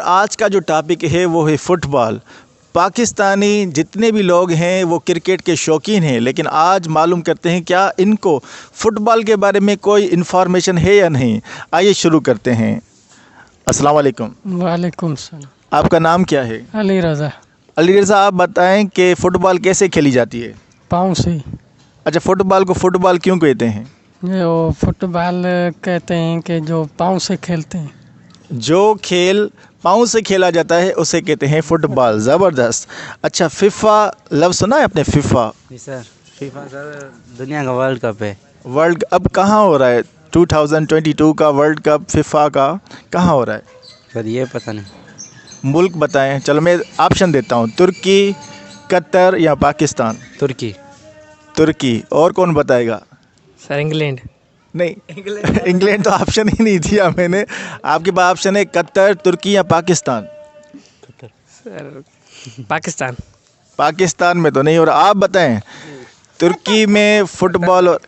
आज का जो टॉपिक है वो है फ़ुटबॉल। पाकिस्तानी जितने भी लोग हैं वो क्रिकेट के शौकीन हैं, लेकिन आज मालूम करते हैं क्या इनको फ़ुटबॉल के बारे में कोई इन्फॉर्मेशन है या नहीं। आइए शुरू करते हैं। अस्सलाम वालेकुम। वालेकुम सलाम। आपका नाम क्या है? अली रज़ा। अली रज़ा, आप बताएं कि फ़ुटबॉल कैसे खेली जाती है? पाँव से। अच्छा, फ़ुटबॉल को फ़ुटबॉल क्यों कहते हैं? जो फुटबॉल कहते हैं कि जो पाँव से खेलते हैं। जो खेल पाँव से खेला जाता है उसे कहते हैं फ़ुटबॉल। ज़बरदस्त। अच्छा, फ़िफ़ा लफ्ज़ सुना है आपने? फ़िफ़ा जी सर, फीफा सर दुनिया का वर्ल्ड कप है। वर्ल्ड अब कहाँ हो रहा है? 2022 का वर्ल्ड कप फ़िफ़ा का कहाँ हो रहा है? सर ये पता नहीं। मुल्क बताएं। चलो मैं ऑप्शन देता हूँ, तुर्की, कतर या पाकिस्तान। तुर्की। तुर्की। और कौन बताएगा? Sir England. नहीं, इंग्लैंड तो ऑप्शन ही नहीं दिया मैंने। आपके पास ऑप्शन है कतर, तुर्की या पाकिस्तान। सर पाकिस्तान। पाकिस्तान में तो नहीं हो रहा, आप बताएं। तुर्की में फ़ुटबॉल और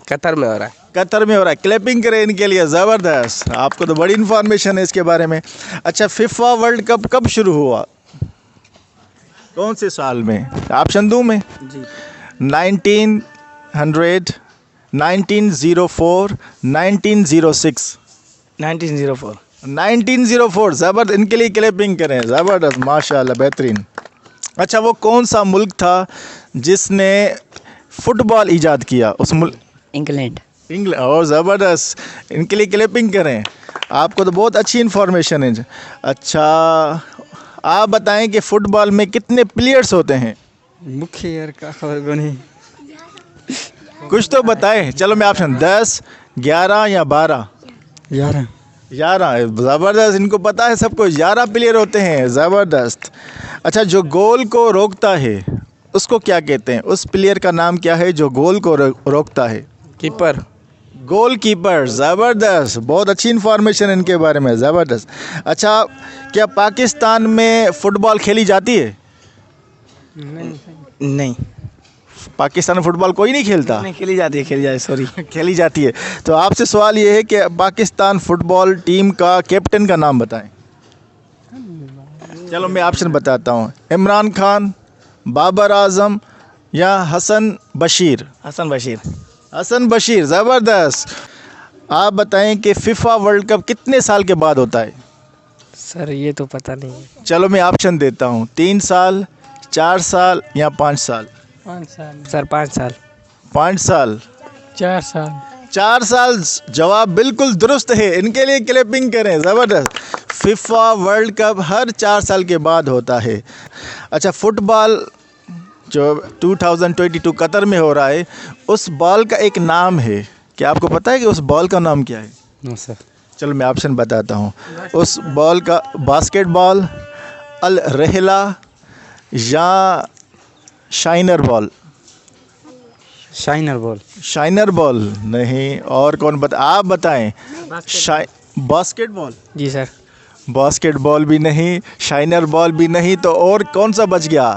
कतर में हो रहा है। कतर में हो रहा है। क्लैपिंग करें इनके लिए। ज़बरदस्त, आपको तो बड़ी इन्फॉर्मेशन है इसके बारे में। अच्छा, फ़िफ़ा वर्ल्ड कप कब शुरू हुआ? कौन से साल में? ऑप्शन दूं मैं? जी। 1900, 1904, 1906। 1904। 1904। ज़बरदस्त, इनके लिए क्लैपिंग करें। ज़बरदस्त, माशाल्लाह, बेहतरीन। अच्छा, वो कौन सा मुल्क था जिसने फ़ुटबॉल ईजाद किया? उस मुल्क इंग्लैंड। इंग्लैंड। और ज़बरदस्त, इनके लिए क्लैपिंग करें। आपको तो बहुत अच्छी इन्फॉर्मेशन है। अच्छा, आप बताएं कि फ़ुटबॉल में कितने प्लेयर्स होते हैं? मुख्य यार का खबर को नहीं। कुछ तो बताएं। चलो मैं ऑप्शन 10, 11 या 12। 11। 11। ज़बरदस्त, इनको पता है सबको। 11 प्लेयर होते हैं। ज़बरदस्त। अच्छा, जो गोल को रोकता है उसको क्या कहते हैं? उस प्लेयर का नाम क्या है जो गोल को रोकता है? कीपर। Goal keeper. ज़बरदस्त, बहुत अच्छी इन्फॉर्मेशन इनके बारे में। ज़बरदस्त। अच्छा, क्या पाकिस्तान में फ़ुटबॉल खेली जाती है? नहीं पाकिस्तान में फ़ुटबॉल कोई नहीं खेलता? खेली जाती है सॉरी। खेली जाती है। तो आपसे सवाल ये है कि पाकिस्तान फ़ुटबॉल टीम का कैप्टन का नाम बताएं। चलो मैं ऑप्शन बताता हूँ। इमरान खान, बाबर आज़म या हसन बशीर। हसन बशीर। हसन बशीर। ज़बरदस्त। आप बताएं कि फ़िफ़ा वर्ल्ड कप कितने साल के बाद होता है? सर ये तो पता नहीं है। चलो मैं ऑप्शन देता हूँ। 3 साल, 4 साल या 5 साल। 5 साल। सर 5 साल। 5 साल। 4 साल। 4 साल जवाब बिल्कुल दुरुस्त है। इनके लिए क्लैपिंग करें। ज़बरदस्त। फ़िफ़ा वर्ल्ड कप हर 4 साल के बाद होता है। अच्छा, फ़ुटबॉल जो 2022 कतर में हो रहा है उस बॉल का एक नाम है। क्या आपको पता है कि उस बॉल का नाम क्या है? No sir. चलो मैं ऑप्शन बताता हूँ। उस बॉल का बास्केटबॉल, अल रहला या shiner ball. Shiner ball. Shiner ball नहीं। और कौन आप बताएं। बास्केटबॉल। जी सर। बास्केटबॉल भी नहीं, शाइनर बॉल भी नहीं, तो और कौन सा बच गया?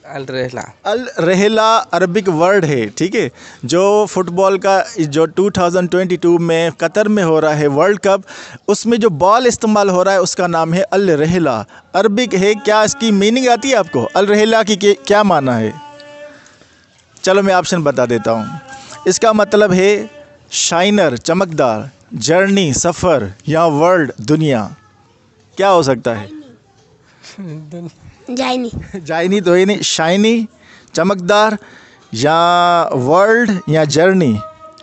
अल रहला। अल रहला अरबिक वर्ड है, ठीक है। जो फुटबॉल का जो 2022 में कतर में हो रहा है वर्ल्ड कप, उसमें जो बॉल इस्तेमाल हो रहा है उसका नाम है अल रहला। अरबिक है। क्या इसकी मीनिंग आती है आपको? अल रहला की क्या माना है? चलो मैं ऑप्शन बता देता हूँ। इसका मतलब है शाइनर चमकदार, जर्नी सफ़र या वर्ल्ड दुनिया। क्या हो सकता है? जाइनी। जाइनी तो ही नहीं। शाइनी, चमकदार या वर्ल्ड या जर्नी?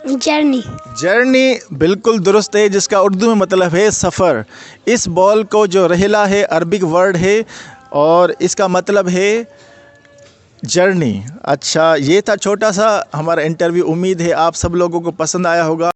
जर्नी। जर्नी बिल्कुल दुरुस्त है, जिसका उर्दू में मतलब है सफ़र। इस बॉल को जो रहला है अरबिक वर्ड है और इसका मतलब है जर्नी। अच्छा, ये था छोटा सा हमारा इंटरव्यू। उम्मीद है आप सब लोगों को पसंद आया होगा।